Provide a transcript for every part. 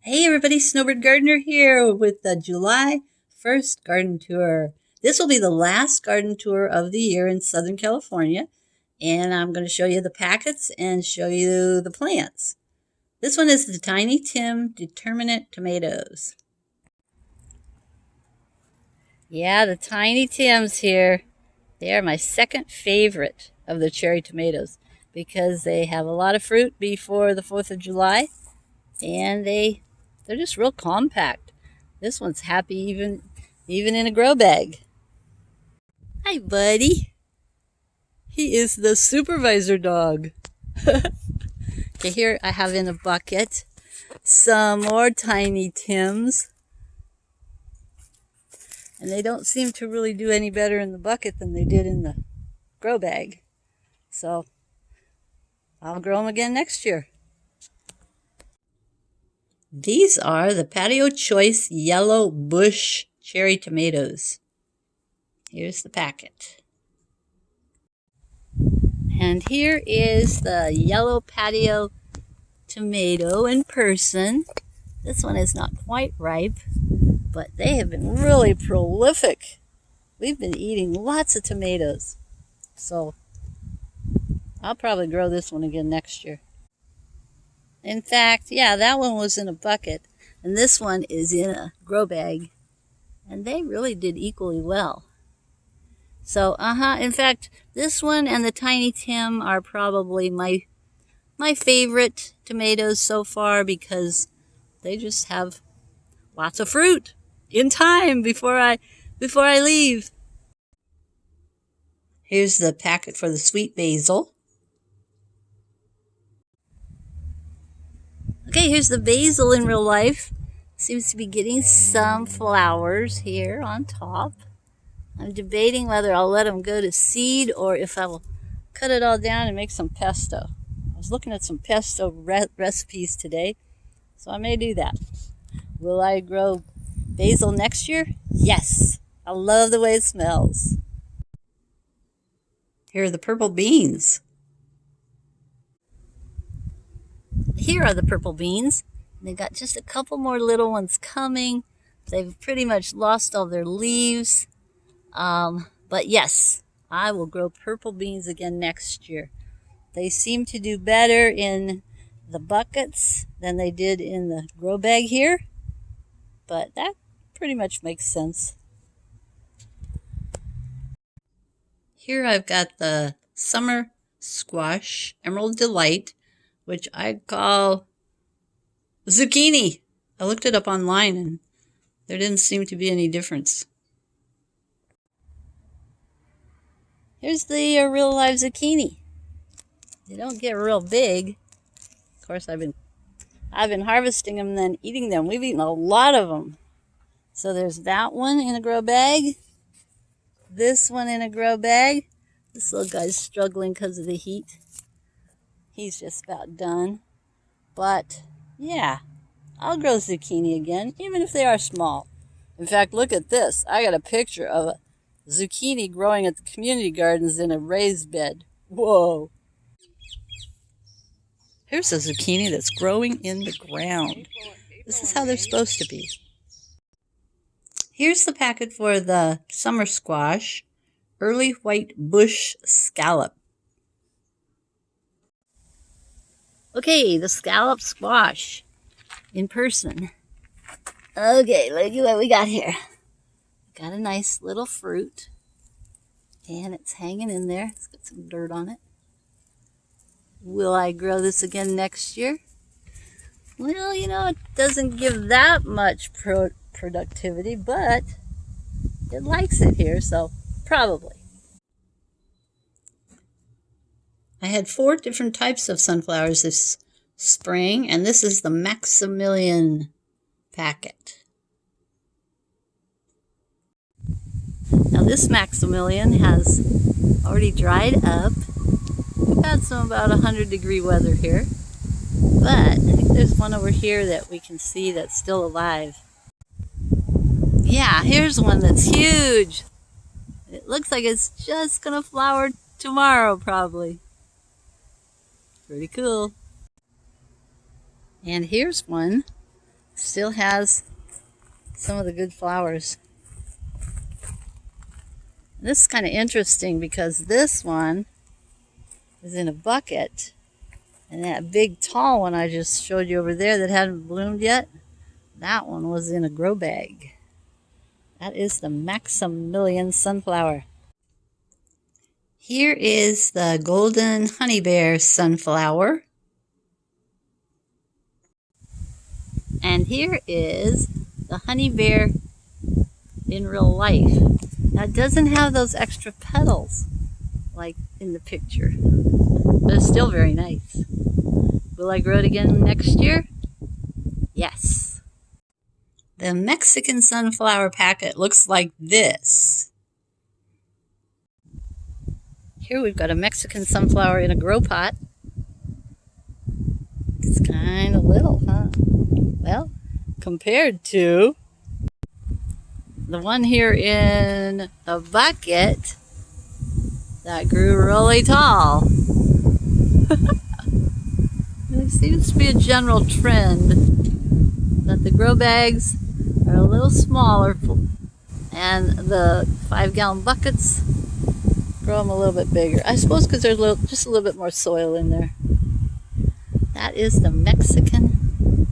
Hey everybody, Snowbird Gardener here with the July 1st garden tour. This will be the last garden tour of the year in Southern California, and I'm going to show you the packets and show you the plants. This one is the Tiny Tim Determinate Tomatoes. Yeah, the Tiny Tims here. They are my second favorite of the cherry tomatoes because they have a lot of fruit before the 4th of July, and they're just real compact. This one's happy even in a grow bag. Hi, buddy. He is the supervisor dog. Okay, here I have in a bucket some more Tiny Tims. And they don't seem to really do any better in the bucket than they did in the grow bag. So I'll grow them again next year. These are the Patio Choice Yellow Bush Cherry Tomatoes. Here's the packet. And here is the yellow Patio tomato in person. This one is not quite ripe, but they have been really prolific. We've been eating lots of tomatoes. So I'll probably grow this one again next year. In fact, yeah, that one was in a bucket, and this one is in a grow bag, and they really did equally well. So, in fact, this one and the Tiny Tim are probably my favorite tomatoes so far because they just have lots of fruit in time before I leave. Here's the packet for the sweet basil. Okay, here's the basil in real life. Seems to be getting some flowers here on top. I'm debating whether I'll let them go to seed or if I will cut it all down and make some pesto. I was looking at some pesto recipes today, so I may do that. Will I grow basil next year? Yes. I love the way it smells. Here are the purple beans. Here are the purple beans. They got just a couple more little ones coming. They've pretty much lost all their leaves. But yes, I will grow purple beans again next year. They seem to do better in the buckets than they did in the grow bag here. But that pretty much makes sense. Here I've got the summer squash, Emerald Delight, which I call zucchini. I looked it up online and there didn't seem to be any difference. Here's the real live zucchini. They don't get real big. Of course, I've been harvesting them and then eating them. We've eaten a lot of them. So there's that one in a grow bag. This one in a grow bag. This little guy's struggling because of the heat. He's just about done. But yeah, I'll grow zucchini again, even if they are small. In fact, look at this. I got a picture of a zucchini growing at the community gardens in a raised bed. Whoa. Here's a zucchini that's growing in the ground. This is how they're supposed to be. Here's the packet for the summer squash, early white bush scallop. Okay, the scallop squash in person. Okay, look at what we got here. Got a nice little fruit, and it's hanging in there. It's got some dirt on it. Will I grow this again next year? Well, you know, it doesn't give that much productivity, but it likes it here, so probably. I had 4 different types of sunflowers this spring, and this is the Maximilian packet. Now this Maximilian has already dried up. We've had some about 100-degree weather here, but I think there's one over here that we can see that's still alive. Yeah, here's one that's huge. It looks like it's just gonna flower tomorrow probably. Pretty cool. And here's one Still has some of the good flowers. This is kind of interesting because this one is in a bucket, and that big tall one I just showed you over there that hadn't bloomed yet, that one was in a grow bag. That is the Maximilian sunflower. Here is the golden honey bear sunflower. And here is the honey bear in real life. Now it doesn't have those extra petals like in the picture, but it's still very nice. Will I grow it again next year? Yes. The Mexican sunflower packet looks like this. Here we've got a Mexican sunflower in a grow pot. It's kind of little, huh? Well, compared to the one here in a bucket that grew really tall. There seems to be a general trend that the grow bags are a little smaller and the 5-gallon buckets grow them a little bit bigger. I suppose because there's just a little bit more soil in there. That is the Mexican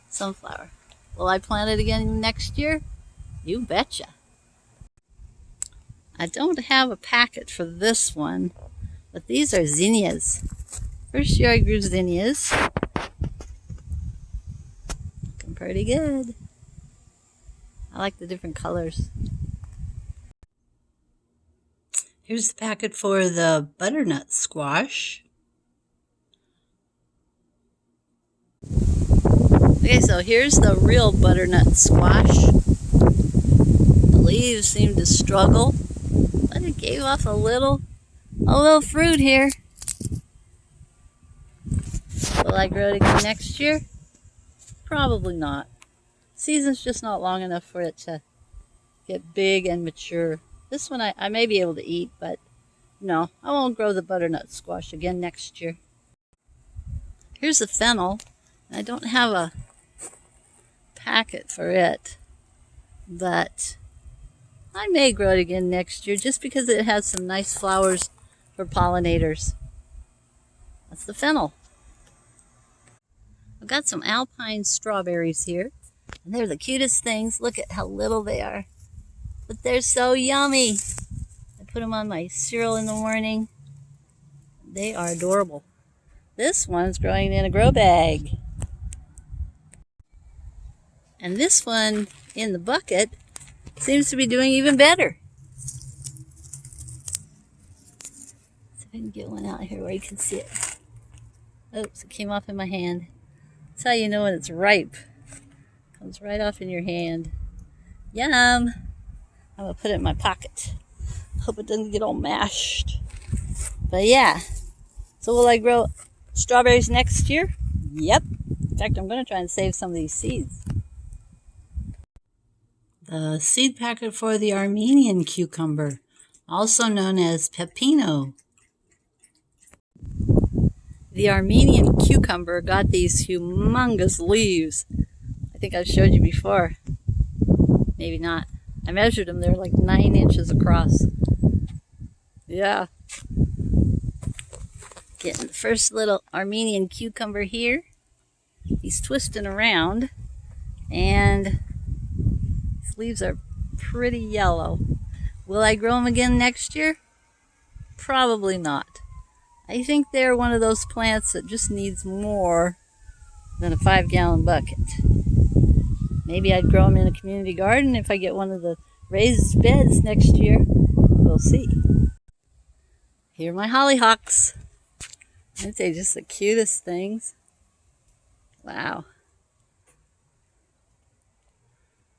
sunflower. Will I plant it again next year? You betcha. I don't have a packet for this one, but these are zinnias. First year I grew zinnias. Looking pretty good. I like the different colors. Here's the packet for the butternut squash. Okay, so here's the real butternut squash. The leaves seem to struggle, but it gave off a little fruit here. Will I grow it again next year? Probably not. Season's just not long enough for it to get big and mature. This one I may be able to eat, but no, I won't grow the butternut squash again next year. Here's the fennel. I don't have a packet for it, but I may grow it again next year just because it has some nice flowers for pollinators. That's the fennel. I've got some alpine strawberries here, and they're the cutest things. Look at how little they are, but they're so yummy. I put them on my cereal in the morning. They are adorable. This one's growing in a grow bag. And this one in the bucket seems to be doing even better. See if I can get one out here where you can see it. Oops, it came off in my hand. That's how you know when it's ripe. It comes right off in your hand. Yum! I'm going to put it in my pocket. Hope it doesn't get all mashed. But yeah, so will I grow strawberries next year? Yep. In fact, I'm going to try and save some of these seeds. The seed packet for the Armenian cucumber, also known as pepino. The Armenian cucumber got these humongous leaves. I think I've showed you before. Maybe not. I measured them. They're like 9 inches across. Yeah. Getting the first little Armenian cucumber here. He's twisting around, and his leaves are pretty yellow. Will I grow them again next year? Probably not. I think they're one of those plants that just needs more than a 5-gallon bucket. Maybe I'd grow them in a community garden if I get one of the raised beds next year. We'll see. Here are my hollyhocks. Aren't they just the cutest things? Wow.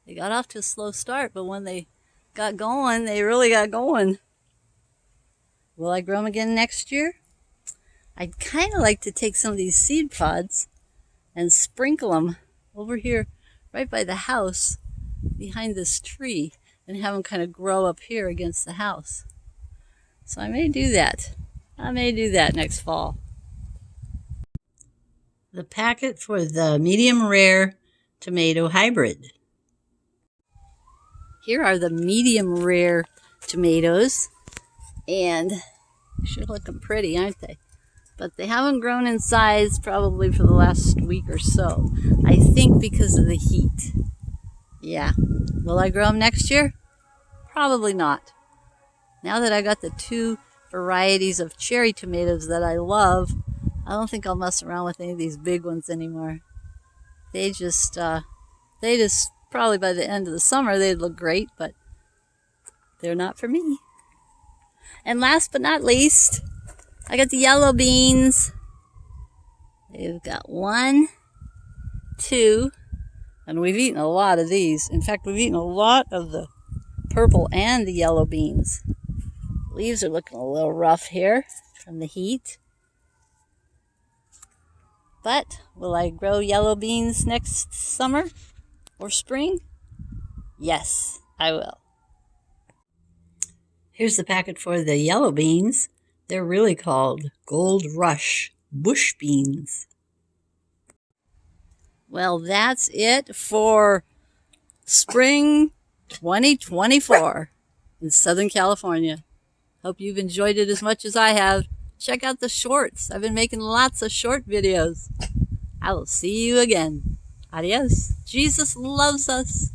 They got off to a slow start, but when they got going, they really got going. Will I grow them again next year? I'd kind of like to take some of these seed pods and sprinkle them over here right by the house behind this tree and have them kind of grow up here against the house. So I may do that. I may do that next fall. The packet for the medium rare tomato hybrid. Here are the medium rare tomatoes, and sure looking pretty, aren't they? But they haven't grown in size probably for the last week or so. I think because of the heat. Yeah. Will I grow them next year? Probably not. Now that I got the 2 varieties of cherry tomatoes that I love, I don't think I'll mess around with any of these big ones anymore. They just probably by the end of the summer they'd look great, but they're not for me. And last but not least, I got the yellow beans. They've got 1, 2, and we've eaten a lot of these. In fact, we've eaten a lot of the purple and the yellow beans. Leaves are looking a little rough here from the heat. But will I grow yellow beans next summer or spring? Yes, I will. Here's the packet for the yellow beans. They're really called Gold Rush bush beans. Well, that's it for spring 2024 in Southern California. Hope you've enjoyed it as much as I have. Check out the shorts. I've been making lots of short videos. I will see you again. Adios. Jesus loves us.